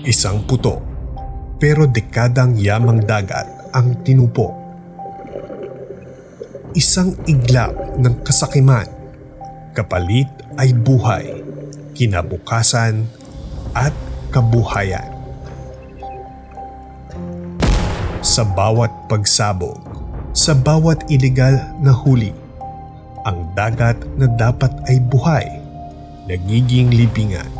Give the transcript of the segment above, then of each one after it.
Isang puto, pero dekadang yamang dagat ang tinupo. Isang iglap ng kasakiman, kapalit ay buhay, kinabukasan at kabuhayan. Sa bawat pagsabog, sa bawat ilegal na huli, ang dagat na dapat ay buhay, nagiging libingan.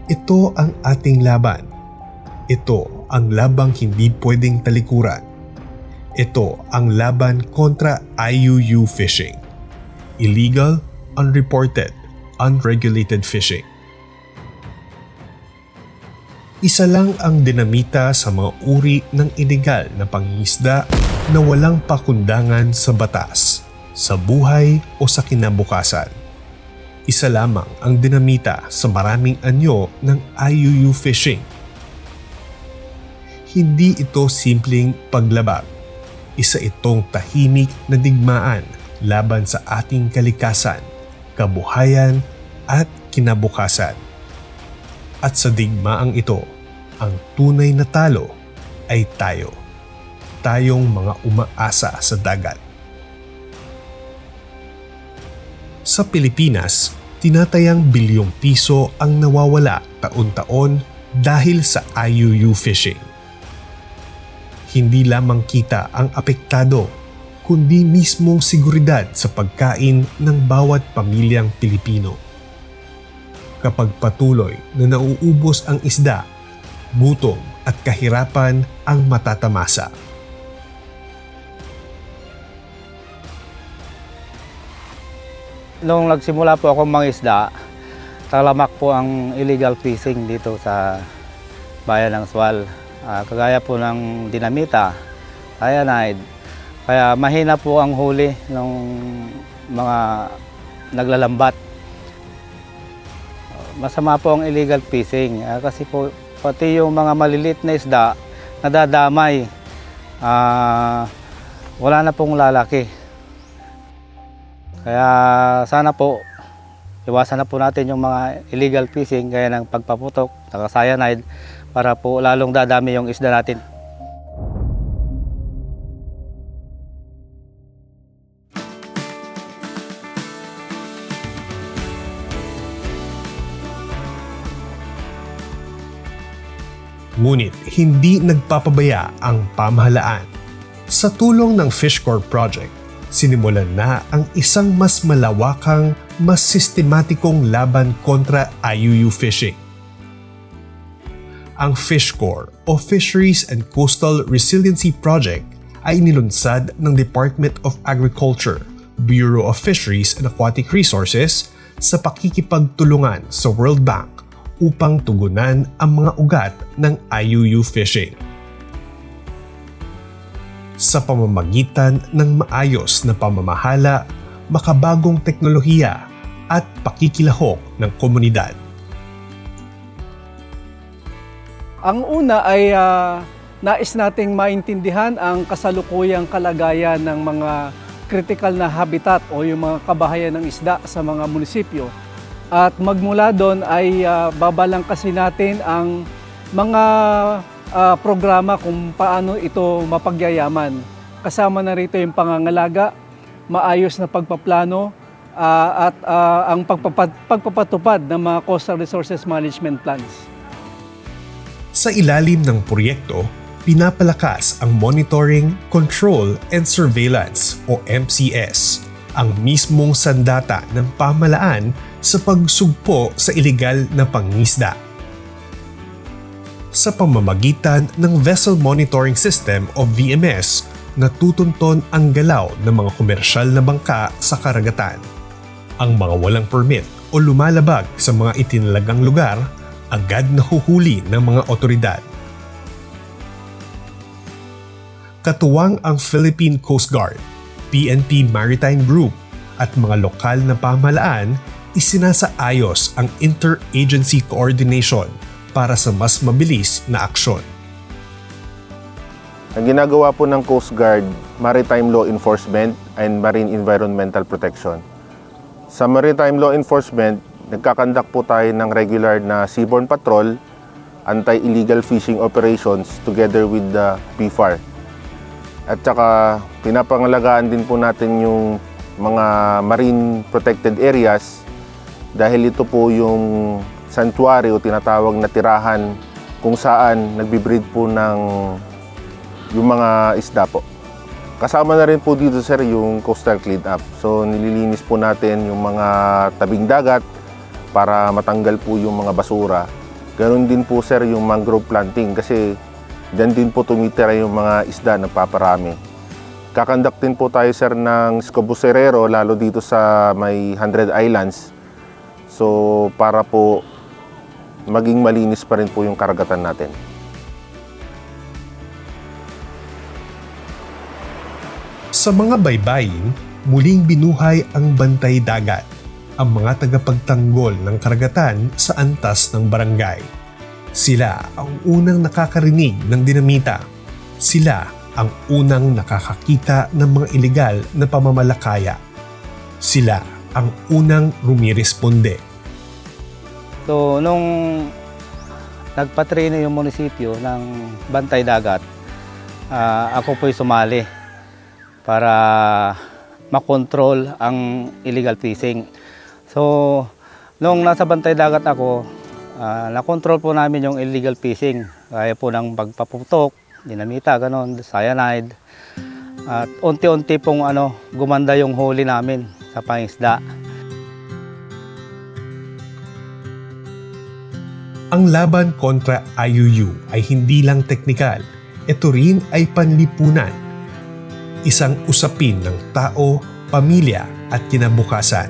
Ito ang ating laban. Ito ang labang hindi pwedeng talikuran. Ito ang laban kontra IUU fishing. Illegal, unreported, unregulated fishing. Isa lang ang dinamita sa mga uri ng ilegal na pangingisda na walang pakundangan sa batas, sa buhay o sa kinabukasan. Isa lamang ang dinamita sa maraming anyo ng IUU fishing. Hindi ito simpleng paglabag. Isa itong tahimik na digmaan laban sa ating kalikasan, kabuhayan at kinabukasan. At sa digmaang ito, ang tunay na talo ay tayo. Tayong mga umaasa sa dagat. Sa Pilipinas, tinatayang bilyong piso ang nawawala taon-taon dahil sa IUU fishing. Hindi lamang kita ang apektado, kundi mismong seguridad sa pagkain ng bawat pamilyang Pilipino. Kapag patuloy na nauubos ang isda, gutom at kahirapan ang matatamasa. Nung nagsimula po akong mangisda, talamak po ang illegal fishing dito sa bayan ng Sual. Kagaya po ng dinamita, cyanide. Kaya mahina po ang huli ng mga naglalambat. Masama po ang illegal fishing kasi po pati yung mga maliliit na isda nadadamay. Wala na pong lalaki. Kaya sana po iwasan na po natin yung mga illegal fishing gaya ng pagpaputok, cyanide para po lalong dadami yung isda natin. Ngunit hindi nagpapabaya ang pamahalaan. Sa tulong ng Fish Corps Project, sinimulan na ang isang mas malawakang, mas sistematikong laban kontra IUU fishing. Ang Fish Corps o Fisheries and Coastal Resiliency Project ay nilunsad ng Department of Agriculture, Bureau of Fisheries and Aquatic Resources sa pakikipagtulungan sa World Bank upang tugunan ang mga ugat ng IUU fishing. Sa pamamagitan ng maayos na pamamahala, makabagong teknolohiya at pakikilahok ng komunidad. Ang una ay nais nating maintindihan ang kasalukuyang kalagayan ng mga critical na habitat o yung mga kabahayan ng isda sa mga munisipyo. At magmula doon ay babalangkasin natin ang mga programa kung paano ito mapagyayaman. Kasama na rito yung pangangalaga, maayos na pagpaplano at ang pagpapatupad ng mga coastal resources management plans. Sa ilalim ng proyekto, pinapalakas ang Monitoring, Control and Surveillance o MCS, ang mismong sandata ng pamahalaan sa pagsugpo sa ilegal na pangingisda. Sa pamamagitan ng Vessel Monitoring System o VMS, natutunton ang galaw ng mga komersyal na bangka sa karagatan. Ang mga walang permit o lumalabag sa mga itinalagang lugar, agad nahuhuli ng mga otoridad. Katuwang ang Philippine Coast Guard, PNP Maritime Group at mga lokal na pamahalaan, isinasaayos ang interagency coordination para sa mas mabilis na aksyon. Ang ginagawa po ng Coast Guard, Maritime Law Enforcement and Marine Environmental Protection. Sa Maritime Law Enforcement, nagkakandak po tayo ng regular na seaborne patrol, anti-illegal fishing operations together with the PFAR. At saka pinapangalagaan din po natin yung mga marine protected areas dahil ito po yung sanctuary o tinatawag na tirahan kung saan nagbibreed po ng yung mga isda po. Kasama na rin po dito sir yung coastal cleanup. So nililinis po natin yung mga tabing dagat para matanggal po yung mga basura. Ganon din po sir yung mangrove planting kasi dyan din po tumitira yung mga isda nagpaparami. Kakandak din po tayo sir ng scobucerero lalo dito sa may 100 Islands. So para po maging malinis pa rin po yung karagatan natin. Sa mga baybayin, muling binuhay ang bantay dagat, ang mga tagapagtanggol ng karagatan sa antas ng barangay. Sila ang unang nakakarinig ng dinamita. Sila ang unang nakakakita ng mga ilegal na pamamalakaya. Sila ang unang rumiresponde. So, nung nagpatraining yung munisipyo ng bantay dagat, ako po'y sumali para makontrol ang illegal fishing. So, nung nasa bantay dagat ako, nakontrol po namin yung illegal fishing. Kaya po ng pagpaputok, dinamita, ganon, cyanide. At unti-unti pong gumanda yung huli namin sa pangisda. Ang laban kontra IUU ay hindi lang teknikal, ito rin ay panlipunan. Isang usapin ng tao, pamilya at kinabukasan.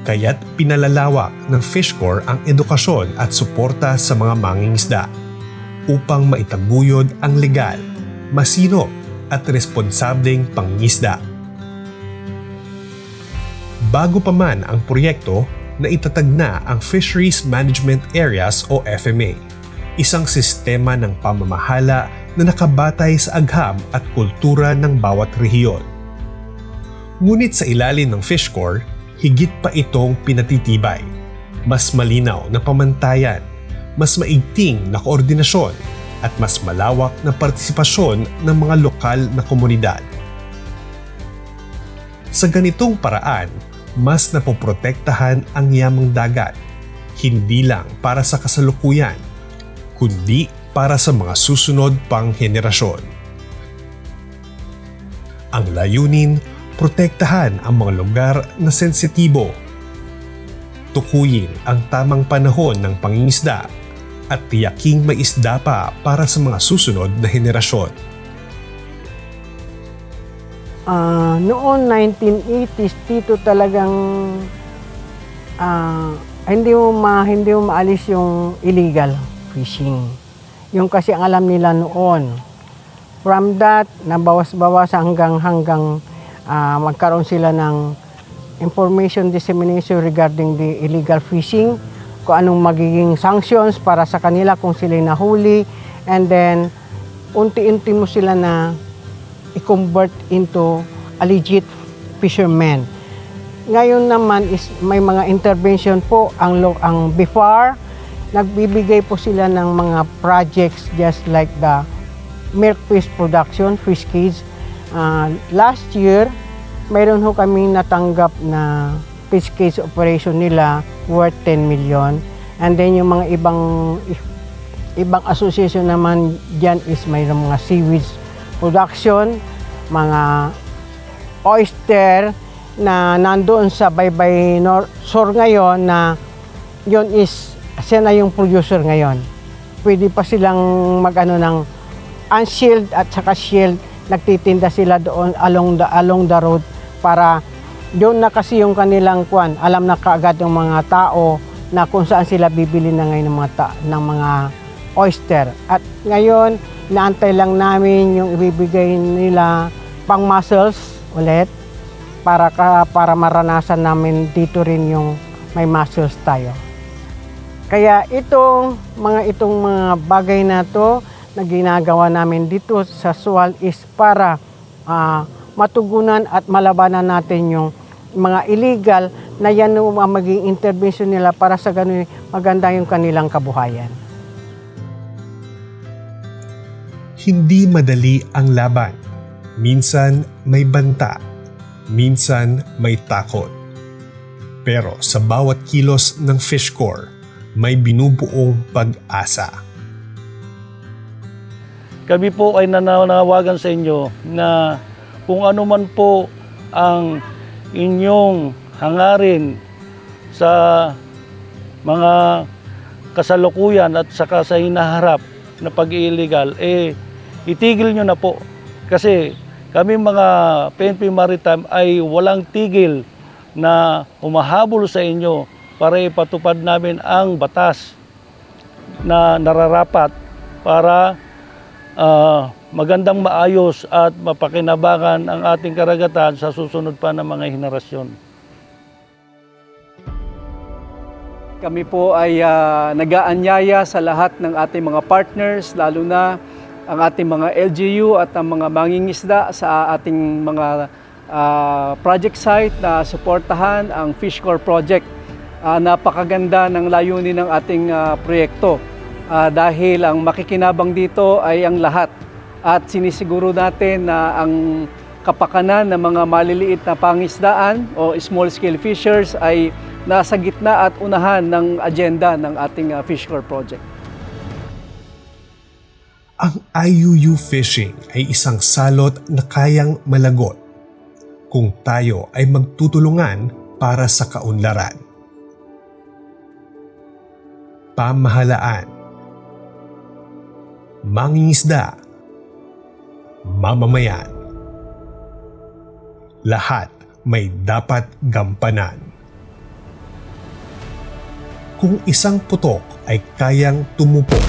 Kaya't pinalalawak ng Fish Corps ang edukasyon at suporta sa mga mangingisda upang maitaguyod ang legal, masinop at responsableng pangingisda. Bago pa man ang proyekto, naitatag na ang Fisheries Management Areas o FMA, isang sistema ng pamamahala na nakabatay sa agham at kultura ng bawat rehiyon. Ngunit sa ilalim ng Fish Corps, higit pa itong pinatitibay. Mas malinaw na pamantayan, mas maigting na koordinasyon, at mas malawak na partisipasyon ng mga lokal na komunidad. Sa ganitong paraan, mas napoprotektahan ang yamang dagat, hindi lang para sa kasalukuyan, kundi para sa mga susunod pang henerasyon. Ang layunin, protektahan ang mga lugar na sensitibo, tukuyin ang tamang panahon ng pangingisda at tiyaking may isda pa para sa mga susunod na henerasyon. Noon 1980s dito talagang hindi mo maalis yung illegal fishing. Yung kasi ang alam nila noon. From that, nabawas-bawas hanggang magkaroon sila ng information dissemination regarding the illegal fishing, kung anong magiging sanctions para sa kanila kung sila nahuli, and then unti-unti mo sila na i-convert into a legit fisherman. Ngayon naman is may mga intervention po ang BIFAR. Nagbibigay po sila ng mga projects just like the milk fish production, fish cage. Last year, mayroon ho kami natanggap na fish cage operation nila worth 10 million. And then yung mga ibang association naman dyan is mayroon mga seaweeds production, mga oyster na nandoon sa Baybay Shore ngayon na yun is siya na yung producer ngayon. Pwede pa silang ng unshelled at saka shelled. Nagtitinda sila doon along the road para doon na kasi yung kanilang kwan. Alam na kaagad yung mga tao na kung saan sila bibili na ngayon ng mga oyster. At ngayon, naantay lang namin yung ibibigay nila pang mussels ulit para maranasan namin dito rin yung may mussels tayo. Kaya itong mga bagay na to na ginagawa namin dito sa SWAL is para matugunan at malabanan natin yung mga illegal na yan ang maging intervention nila para sa ganun maganda yung kanilang kabuhayan. Hindi madali ang laban. Minsan may banta, minsan may takot. Pero sa bawat kilos ng Fish Corps, may binubuong pag-asa. Kami po ay nananawagan sa inyo na kung ano man po ang inyong hangarin sa mga kasalukuyan at saka sa hinaharap na pag-iillegal, itigil nyo na po. Kasi kami mga PNP Maritime ay walang tigil na humahabol sa inyo para ipatupad namin ang batas na nararapat para magandang maayos at mapakinabangan ang ating karagatan sa susunod pa ng mga henerasyon. Kami po ay nag-aanyaya sa lahat ng ating mga partners, lalo na ang ating mga LGU at ang mga mangingisda sa ating mga project site na suportahan ang Fish Corps Project. Napakaganda ng layunin ng ating proyekto dahil ang makikinabang dito ay ang lahat at sinisiguro natin na ang kapakanan ng mga maliliit na pangisdaan o small scale fishers ay nasa gitna at unahan ng agenda ng ating Fish Corps Project. Ang IUU fishing ay isang salot na kayang malagot kung tayo ay magtutulungan para sa kaunlaran. Pamahalaan, mangingisda, mamamayan. Lahat may dapat gampanan. Kung isang putok ay kayang tumupok,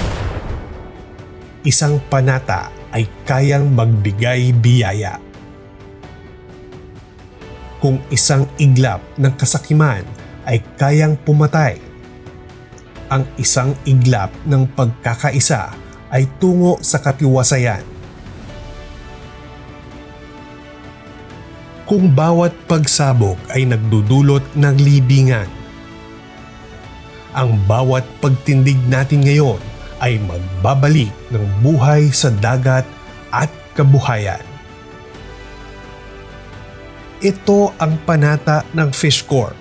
isang panata ay kayang magbigay biyaya. Kung isang iglap ng kasakiman ay kayang pumatay, ang isang iglap ng pagkakaisa ay tungo sa katiwasayan. Kung bawat pagsabog ay nagdudulot ng libingan, ang bawat pagtindig natin ngayon ay magbabalik ng buhay sa dagat at kabuhayan. Ito ang panata ng Fish Corps.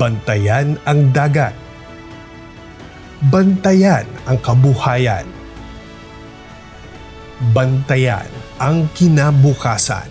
Bantayan ang dagat. Bantayan ang kabuhayan. Bantayan ang kinabukasan.